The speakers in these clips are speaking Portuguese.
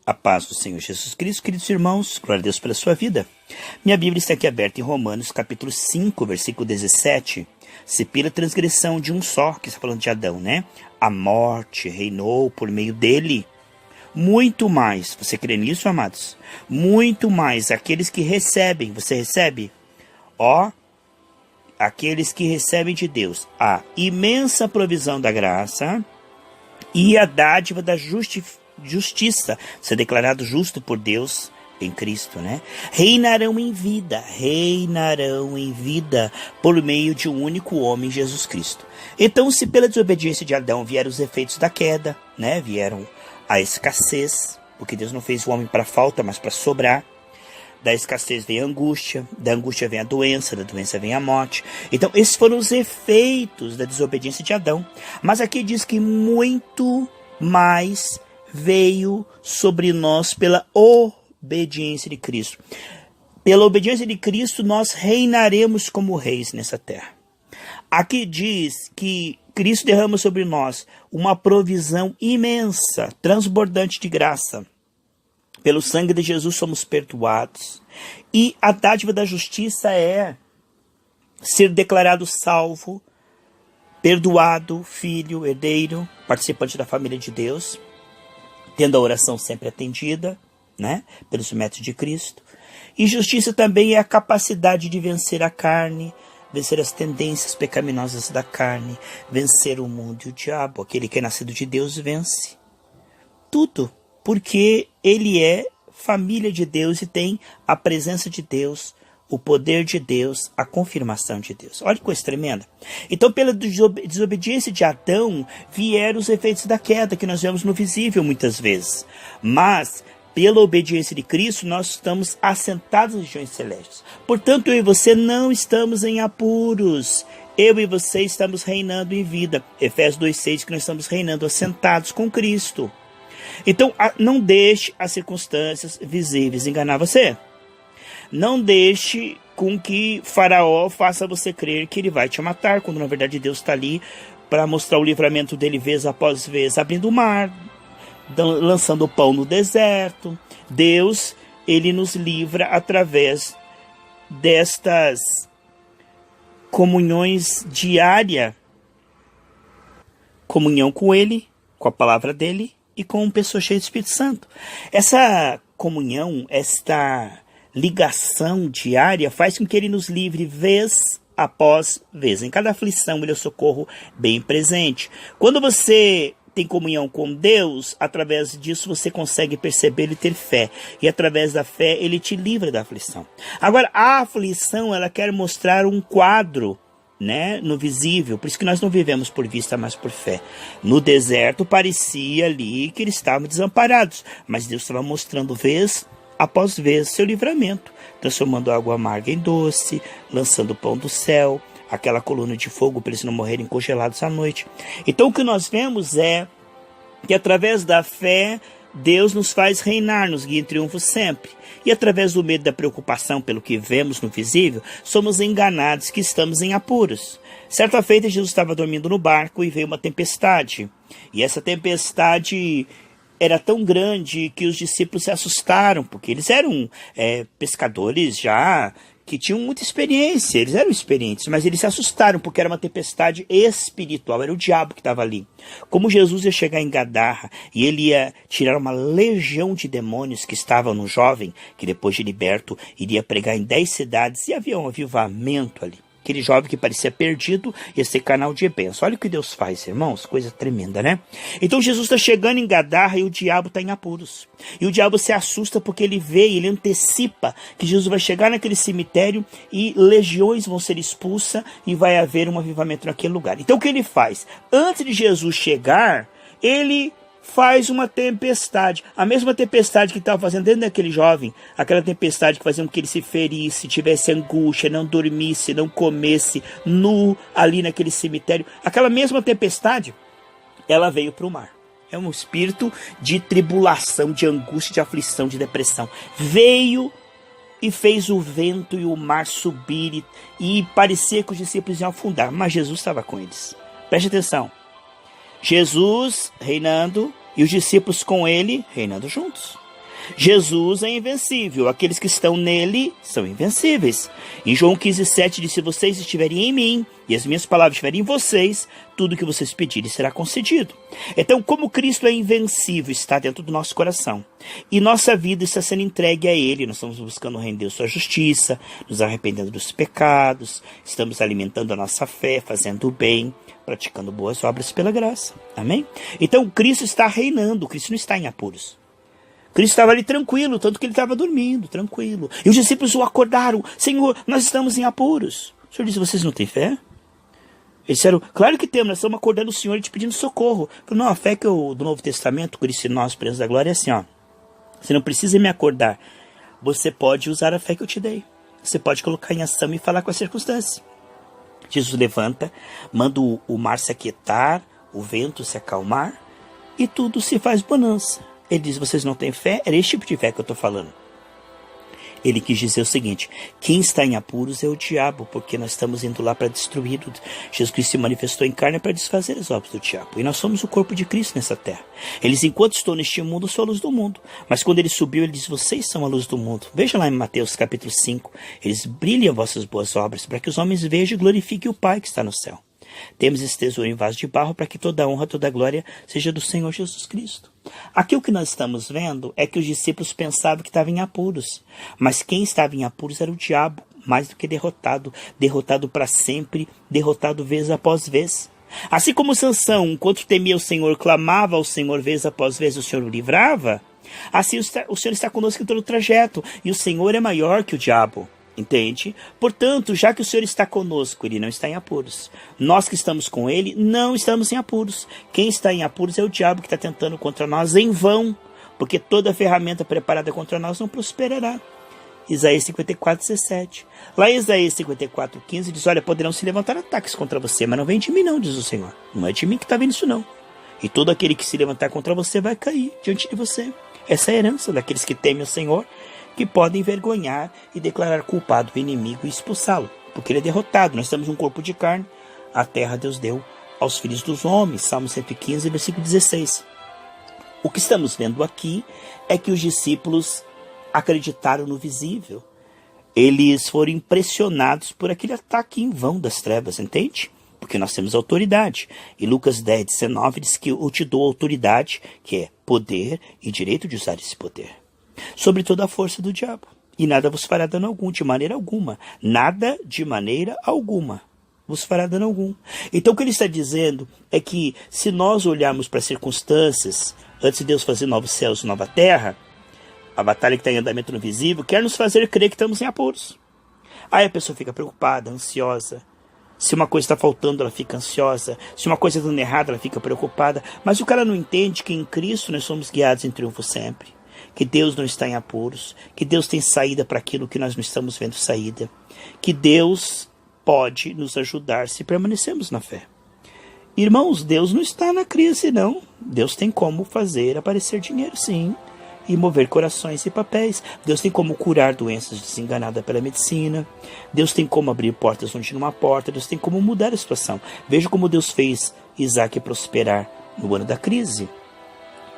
A paz do Senhor Jesus Cristo, queridos irmãos, glória a Deus pela sua vida. Minha Bíblia está aqui aberta em Romanos, capítulo 5, versículo 17. Se pela transgressão de um só, que está falando de Adão, né? A morte reinou por meio dele. Muito mais, você crê nisso, amados? Muito mais, aqueles que recebem, você recebe? Aqueles que recebem de Deus a imensa provisão da graça e a dádiva da justiça, ser declarado justo por Deus em Cristo, né? Reinarão em vida por meio de um único homem, Jesus Cristo. Então, se pela desobediência de Adão vieram os efeitos da queda, né? Vieram a escassez, porque Deus não fez o homem para falta, mas para sobrar. Da escassez vem a angústia, da angústia vem a doença, da doença vem a morte. Então, esses foram os efeitos da desobediência de Adão. Mas aqui diz que muito mais veio sobre nós pela obediência de Cristo. Pela obediência de Cristo, nós reinaremos como reis nessa terra. Aqui diz que Cristo derrama sobre nós uma provisão imensa, transbordante de graça. Pelo sangue de Jesus somos perdoados. E a dádiva da justiça é ser declarado salvo, perdoado, filho, herdeiro, participante da família de Deus, tendo a oração sempre atendida, né, pelos métodos de Cristo. E justiça também é a capacidade de vencer a carne, vencer as tendências pecaminosas da carne, vencer o mundo e o diabo. Aquele que é nascido de Deus vence tudo, porque ele é família de Deus e tem a presença de Deus, o poder de Deus, a confirmação de Deus. Olha que coisa tremenda. Então, pela desobediência de Adão, vieram os efeitos da queda, que nós vemos no visível muitas vezes. Mas, pela obediência de Cristo, nós estamos assentados nas regiões celestes. Portanto, eu e você não estamos em apuros. Eu e você estamos reinando em vida. Efésios 2,6, que nós estamos reinando assentados com Cristo. Então, não deixe as circunstâncias visíveis enganar você. Não deixe com que Faraó faça você crer que ele vai te matar, quando na verdade Deus está ali para mostrar o livramento dele vez após vez, abrindo o mar, lançando o pão no deserto. Deus, ele nos livra através destas comunhões diárias, comunhão com ele, com a palavra dele e com uma pessoa cheia do Espírito Santo. Essa comunhão, esta ligação diária faz com que ele nos livre vez após vez. Em cada aflição ele é o socorro bem presente. Quando você tem comunhão com Deus, através disso você consegue perceber e ter fé. E através da fé ele te livra da aflição. Agora, a aflição, ela quer mostrar um quadro, né, no visível. Por isso que nós não vivemos por vista, mas por fé. No deserto parecia ali que eles estavam desamparados, mas Deus estava mostrando vez após vez seu livramento, transformando a água amarga em doce, lançando o pão do céu, aquela coluna de fogo para eles não morrerem congelados à noite. Então o que nós vemos é que através da fé Deus nos faz reinar, nos guia em triunfo sempre. E através do medo e da preocupação pelo que vemos no visível, somos enganados que estamos em apuros. Certa feita, Jesus estava dormindo no barco e veio uma tempestade. E essa tempestade era tão grande que os discípulos se assustaram, porque eles eram pescadores já que tinham muita experiência, eles eram experientes, mas eles se assustaram porque era uma tempestade espiritual, era o diabo que estava ali. Como Jesus ia chegar em Gadarra e ele ia tirar uma legião de demônios que estavam no jovem, que depois de liberto iria pregar em 10 cidades, e havia um avivamento ali. Aquele jovem que parecia perdido ia ser canal de bênção. Olha o que Deus faz, irmãos. Coisa tremenda, né? Então Jesus está chegando em Gadarra e o diabo está em apuros. E o diabo se assusta porque ele vê e ele antecipa que Jesus vai chegar naquele cemitério e legiões vão ser expulsas e vai haver um avivamento naquele lugar. Então o que ele faz? Antes de Jesus chegar, ele faz uma tempestade, a mesma tempestade que estava fazendo dentro daquele jovem, aquela tempestade que fazia com que ele se ferisse, tivesse angústia, não dormisse, não comesse, nu ali naquele cemitério. Aquela mesma tempestade, ela veio para o mar. É um espírito de tribulação, de angústia, de aflição, de depressão. Veio e fez o vento e o mar subir e parecia que os discípulos iam afundar, mas Jesus estava com eles. Preste atenção. Jesus reinando e os discípulos com ele reinando juntos. Jesus é invencível, aqueles que estão nele são invencíveis. Em João 15,7 diz: se vocês estiverem em mim e as minhas palavras estiverem em vocês, tudo o que vocês pedirem será concedido. Então, como Cristo é invencível, está dentro do nosso coração, e nossa vida está sendo entregue a Ele, nós estamos buscando render sua justiça, nos arrependendo dos pecados, estamos alimentando a nossa fé, fazendo o bem, praticando boas obras pela graça. Amém? Então, Cristo está reinando, Cristo não está em apuros. Cristo estava ali tranquilo, tanto que ele estava dormindo, tranquilo. E os discípulos o acordaram: Senhor, nós estamos em apuros. O Senhor disse: vocês não têm fé? Eles disseram: claro que temos, nós estamos acordando o Senhor e te pedindo socorro. Falei: não, a fé que do Novo Testamento, Cristo e nós, presos da glória, é assim, ó. Você não precisa me acordar. Você pode usar a fé que eu te dei. Você pode colocar em ação e falar com as circunstâncias. Jesus levanta, manda o mar se aquietar, o vento se acalmar, e tudo se faz bonança. Ele diz: vocês não têm fé? Era esse tipo de fé que eu estou falando. Ele quis dizer o seguinte: quem está em apuros é o diabo, porque nós estamos indo lá para destruí-lo. Jesus Cristo se manifestou em carne para desfazer as obras do diabo. E nós somos o corpo de Cristo nessa terra. Eles, enquanto estou neste mundo, sou a luz do mundo. Mas quando ele subiu, ele disse: vocês são a luz do mundo. Veja lá em Mateus capítulo 5. Eles brilham vossas boas obras, para que os homens vejam e glorifiquem o Pai que está no céu. Temos esse tesouro em vaso de barro, para que toda a honra, toda a glória seja do Senhor Jesus Cristo. Aqui o que nós estamos vendo é que os discípulos pensavam que estavam em apuros. Mas quem estava em apuros era o diabo, mais do que derrotado. Derrotado para sempre, derrotado vez após vez. Assim como Sansão, enquanto temia o Senhor, clamava ao Senhor vez após vez, o Senhor o livrava. Assim o Senhor está conosco em todo o trajeto. E o Senhor é maior que o diabo. Entende? Portanto, já que o Senhor está conosco, Ele não está em apuros. Nós que estamos com Ele, não estamos em apuros. Quem está em apuros é o diabo, que está tentando contra nós em vão, porque toda ferramenta preparada contra nós não prosperará. Isaías 54:17. Lá em Isaías 54:15 diz: olha, poderão se levantar ataques contra você, mas não vem de mim não, diz o Senhor. Não é de mim que está vindo isso não. E todo aquele que se levantar contra você vai cair diante de você. Essa é a herança daqueles que temem o Senhor, que podem envergonhar e declarar culpado o inimigo e expulsá-lo, porque ele é derrotado. Nós temos um corpo de carne, a terra Deus deu aos filhos dos homens, Salmo 115, versículo 16. O que estamos vendo aqui é que os discípulos acreditaram no visível. Eles foram impressionados por aquele ataque em vão das trevas, entende? Porque nós temos autoridade. E Lucas 10:19 diz que eu te dou autoridade, que é poder e direito de usar esse poder, sobre toda a força do diabo. E nada vos fará dano algum, de maneira alguma. Nada de maneira alguma vos fará dano algum. Então o que ele está dizendo é que se nós olharmos para as circunstâncias, antes de Deus fazer novos céus e nova terra, a batalha que está em andamento no visível quer nos fazer crer que estamos em apuros. Aí a pessoa fica preocupada, ansiosa. Se uma coisa está faltando, ela fica ansiosa. Se uma coisa está dando errado, ela fica preocupada. Mas o cara não entende que em Cristo nós somos guiados em triunfo sempre. Que Deus não está em apuros, que Deus tem saída para aquilo que nós não estamos vendo saída, que Deus pode nos ajudar se permanecermos na fé. Irmãos, Deus não está na crise, não. Deus tem como fazer aparecer dinheiro, sim, e mover corações e papéis. Deus tem como curar doenças desenganadas pela medicina. Deus tem como abrir portas onde não há porta. Deus tem como mudar a situação. Veja como Deus fez Isaac prosperar no ano da crise.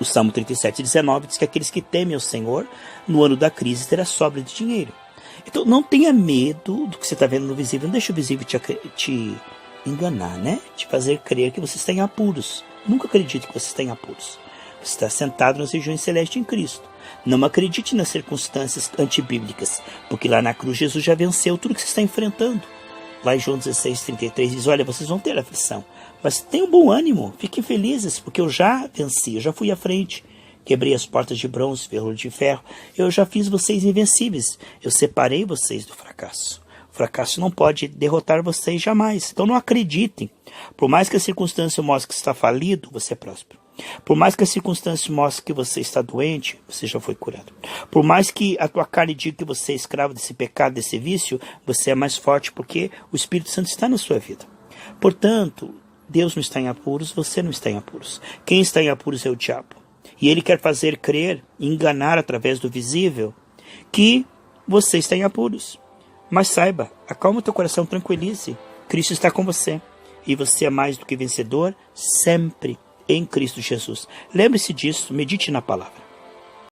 O Salmo 37:19 diz que aqueles que temem ao Senhor, no ano da crise, terá sobra de dinheiro. Então não tenha medo do que você está vendo no visível. Não deixe o visível te enganar, né? Te fazer crer que você está em apuros. Nunca acredite que você está em apuros. Você está sentado nas regiões celestes em Cristo. Não acredite nas circunstâncias antibíblicas, porque lá na cruz Jesus já venceu tudo que você está enfrentando. Lá em João 16:33 diz: olha, vocês vão ter aflição, mas tenham bom ânimo, fiquem felizes, porque eu já venci, eu já fui à frente. Quebrei as portas de bronze, ferro de ferro, eu já fiz vocês invencíveis, eu separei vocês do fracasso. O fracasso não pode derrotar vocês jamais, então não acreditem. Por mais que a circunstância mostre que você está falido, você é próspero. Por mais que a circunstância mostre que você está doente, você já foi curado. Por mais que a tua carne diga que você é escravo desse pecado, desse vício, você é mais forte porque o Espírito Santo está na sua vida. Portanto, Deus não está em apuros, você não está em apuros. Quem está em apuros é o diabo. E ele quer fazer crer, enganar através do visível, que você está em apuros. Mas saiba, acalma o teu coração, tranquilize. Cristo está com você. E você é mais do que vencedor sempre em Cristo Jesus. Lembre-se disso, medite na palavra.